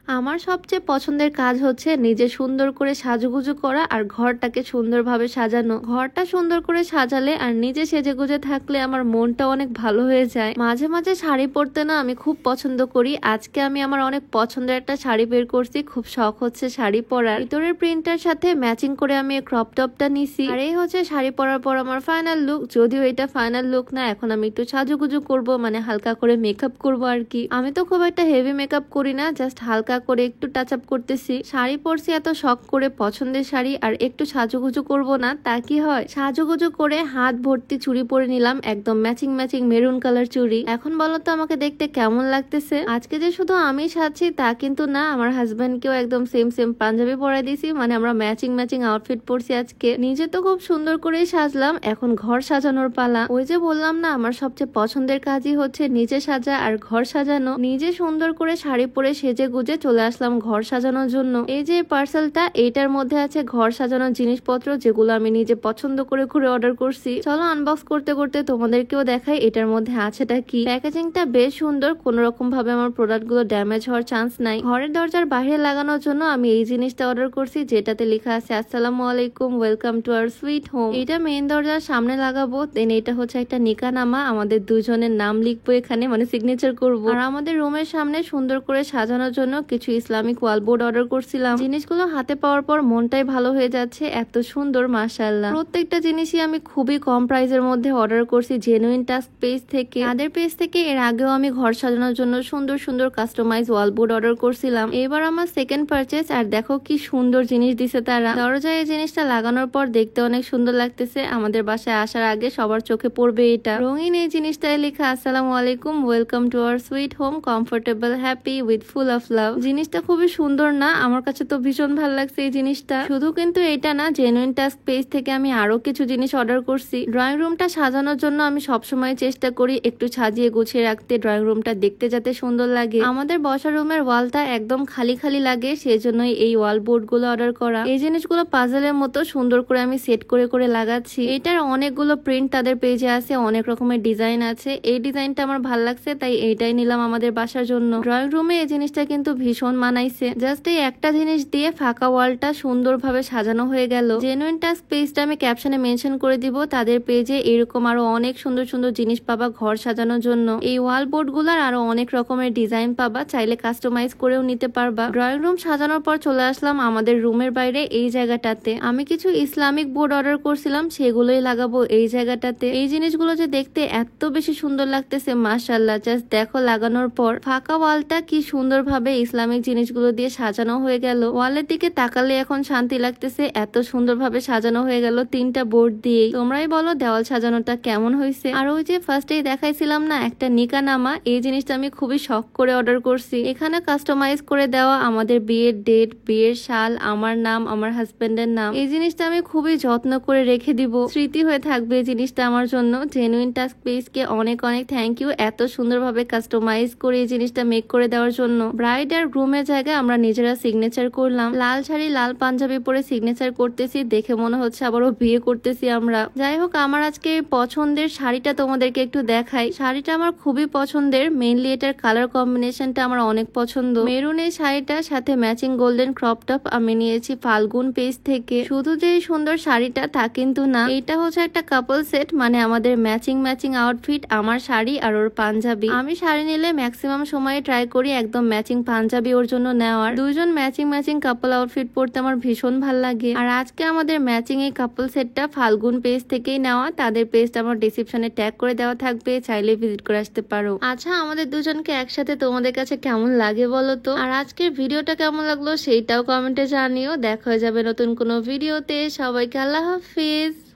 আমার সবচেয়ে পছন্দের কাজ হচ্ছে নিজে সুন্দর করে সাজুগুজু করা আর ঘরটাকে সুন্দরভাবে সাজানো। ঘরটা সুন্দর করে সাজালে আর নিজে সেজেগুজে থাকলে আমার মনটা অনেক ভালো হয়ে যায়। মাঝে মাঝে শাড়ি পরতে না আমি খুব পছন্দ করি। আজকে আমি আমার অনেক পছন্দের একটা শাড়ি বের করছি, খুব শখ হচ্ছে শাড়ি পরার। ভিতরের প্রিন্টার সাথে ম্যাচিং করে আমি ক্রপ টপটা নিছি। আর এই হচ্ছে শাড়ি পরার পর আমার ফাইনাল লুক। যদিও এটা ফাইনাল লুক না, এখন আমি একটু সাজুগুজু করব, মানে হালকা করে মেকআপ করব আর কি। আমি তো খুব একটা হেভি মেকআপ করি না, জাস্ট হালকা করে একটু টাচ আপ করতেছি। শাড়ি পরছি এত শখ করে, পছন্দের শাড়ি, আর একটু সাজুগুজু করব না তা কি হয়? সাজুগুজু করে হাত ভর্তি চুড়ি পরে নিলাম, একদম ম্যাচিং ম্যাচিং মেরুন কালার চুড়ি। এখন বলো তো আমাকে দেখতে কেমন লাগতেছে? আজকে যে শুধু আমি সাজছি তা কিন্তু না, আমার হাজবেন্ডকেও একদম সেম সেম পাঞ্জাবি পরাই দিয়েছি, মানে আমরা ম্যাচিং ম্যাচিং আউটফিট পরছি আজকে। নিজে তো খুব সুন্দর করেই সাজলাম, এখন ঘর সাজানোর পালা। ওই যে বললাম না, আমার সবচেয়ে পছন্দের কাজই হচ্ছে নিজে সাজা আর ঘর সাজানো। নিজে সুন্দর করে শাড়ি পরে সেজে গুজে চলে আসলাম ঘর সাজানোর জন্য। এই যে পার্সেলটা, এইটার মধ্যে আছে ঘর সাজানোর জিনিসপত্র, যেগুলো আমি নিজে পছন্দ করে ঘুরে অর্ডার করছি। চলো আনবক্স করতে করতে তোমাদেরকেও দেখাই এটার মধ্যে আছেটা কি। প্যাকেজিংটা বেশ সুন্দর, কোন রকম ভাবে আমার প্রোডাক্ট গুলো ড্যামেজ হওয়ার চান্স নাই। ঘরের দরজার বাইরে লাগানোর জন্য আমি এই জিনিসটা অর্ডার করছি, যেটাতে লেখা আছে আসসালামু আলাইকুম, welcome to our sweet home. এটা মেইন দরজার সামনে লাগাবো। দেন এটা হচ্ছে একটা নিকানামা, আমাদের দুজনের নাম লিখবো এখানে, মানে সিগনেচার করব। আর আমাদের রুমের সামনে সুন্দর করে সাজানোর জন্য কিছু ইসলামিক ওয়ালবোর্ড অর্ডার করছিলাম। জিনিসগুলো হাতে পাওয়ার পর মনটাই ভালো হয়ে যাচ্ছে, এত সুন্দর মাশাআল্লাহ। প্রত্যেকটা জিনিসই আমি খুবই কম প্রাইসের মধ্যে অর্ডার করছি জেনুইন টাস্ক পেজ থেকে। তাদের পেজ থেকে এর আগেও আমি ঘর সাজানোর জন্য সুন্দর সুন্দর কাস্টমাইজ ওয়ালবোর্ড অর্ডার করছিলাম। এবার আমার সেকেন্ড পারচেজ, আর দেখো কি সুন্দর জিনিস দিছে তারা। দরজায় এই জিনিসটা লাগানোর পর দেখতে অনেক সুন্দর লাগতেছে। আমাদের বাসায় আসার আগে সবার চোখে পড়বে এটা। রঙিন এই জিনিসটায় লেখা আসসালামু আলাইকুম, welcome to our sweet home, comfortable, happy with full of love. জিনিসটা খুবই সুন্দর না? আমার কাছে তো ভীষণ ভালো লাগছে এই জিনিসটা। শুধু কিন্তু এটা না, জেনুইন টাস্ক পেজ থেকে আমি আরো কিছু জিনিস অর্ডার করছি। ড্রয়িং রুমটা সাজানোর জন্য আমি সবসময় চেষ্টা করি একটু সাজিয়ে গুছিয়ে রাখতে, ড্রয়িং রুমটা দেখতে যাতে সুন্দর লাগে। আমাদের বসার রুমের ওয়ালটা একদম খালি খালি লাগে, সেই জন্যই এই ওয়াল বোর্ড গুলো অর্ডার করা। এই জিনিসগুলো পাজলের মতো সুন্দর করে আমি সেট করে করে লাগাচ্ছি। এটার অনেকগুলো প্রিন্ট তাদের পেজে আছে, অনেক রকমের ডিজাইন আছে। এই ডিজাইনটা আমার ভালো লাগছে, তাই এইটাই নিলাম আমাদের বাসার জন্য। ড্রয়িং রুমে এই জিনিসটা কিন্তু ভীষণ মানাইছে। জাস্ট এই একটা জিনিস দিয়ে ফাঁকা ওয়ালটা সুন্দরভাবে সাজানো হয়ে গেল। জেনুইন টাস্ক পেজটা আমি ক্যাপশনে মেনশন করে দিব। তাদের পেজে এরকম আরো অনেক সুন্দর সুন্দর জিনিস পাবা ঘর সাজানোর জন্য। এই ওয়াল বোর্ড গুলার আরো অনেক রকমের ডিজাইন পাবা, চাইলে কাস্টমাইজ করেও নিতে পারবা। ড্রয়িং রুম সাজানোর পর চলে আসলাম আমাদের রুমের বাইরে এই জায়গাটাতে। আমি কিছু ইসলামিক বোর্ড অর্ডার করছিলাম, সেগুলোই লাগাবো এই জায়গাটাতে। এই জিনিসগুলো যে দেখতে এত বেশি সুন্দর লাগতেছে মাশাআল্লাহ, জাস্ট দেখো লাগানোর পর ফাঁকা ওয়ালটা কি সুন্দর ভাবে ইসলামিক জিনিসগুলো দিয়ে সাজানো হয়ে গেল। ওয়ালের দিকে তাকালে এখন শান্তি লাগতেছে, এত সুন্দর ভাবে সাজানো হয়ে গেল তিনটা বোর্ড দিয়ে। তোমরাই বলো দেওয়াল সাজানোটা কেমন হয়েছে। আর ওই যে ফার্স্টেই দেখাইছিলাম না একটা নিকানামা, এই জিনিসটা আমি খুবই শখ করে অর্ডার করছি। এখানে কাস্টমাইজ করে দেওয়া আমাদের বিয়ের ডেট, বিয়ের সাল, আমার নাম, আমার হাজবেন্ডের নাম। এই জিনিসটা আমি খুবই যত্ন করে রেখে দিব, স্মৃতি হয়ে থাকবে এই জিনিসটা আমার জন্য। জেনুইন টাস্ক পেজকে অনেক অনেক থ্যাংক ইউ, এত সুন্দরভাবে কাস্টমাইজ করে এই জিনিসটা মেক করে দেওয়ার জন্য। ব্রাইড আর গ্রুমের জায়গায় আমরা নিজেরা সিগনেচার করলাম। লাল শাড়ি লাল পাঞ্জাবি পরে সিগনেচার করতেছি, দেখে মনে হচ্ছে আবারও বিয়ে করতেছি আমরা। যাই হোক, আমার আজকে পছন্দের শাড়িটা তোমাদেরকে একটু দেখাই। শাড়িটা আমার খুবই পছন্দের, মেইনলি এটার কালার কম্বিনেশনটা আমার অনেক পছন্দ। মেরুন এই শাড়িটার সাথে ম্যাচিং গোল্ডেন ক্রপ টপ আমি নিয়েছি ফাল্গুন পেজ থেকে। শুধু যে সুন্দর শাড়িটা তা কিন্তু না, এটা হচ্ছে একটা কাপল সেট, মানে আমাদের ম্যাচিং ম্যাচিং আউটফিট, আমার শাড়ি আর ওর পাঞ্জাবি। আমি শাড়ি নিলে ম্যাক্সিমাম সময় ট্রাই করি একদম ম্যাচিং পাঞ্জাবি ওর জন্য নেওয়ার। দুইজন ম্যাচিং ম্যাচিং কাপল আউটফিট পরতে আমার ভীষণ ভাল লাগে। আর আজকে আমাদের ম্যাচিং এই কাপল সেটটা ফাল্গুন পেজ থেকেই নেওয়া। তাদের পেজটা আমার ডিসক্রিপশনে ট্যাগ করে দেওয়া থাকবে, চাইলে ভিজিট করে আসতে পারো। আচ্ছা, আমাদের দুজনকে একসাথে তোমাদের কাছে কেমন লাগে বলো তো? আর আজকের ভিডিওটা কেমন লাগলো সেইটাও কমেন্টে জানিও। দেখা হয়ে যাবে নতুন কোনো ভিডিওতে। সবাইকে আল্লাহ হাফিজ।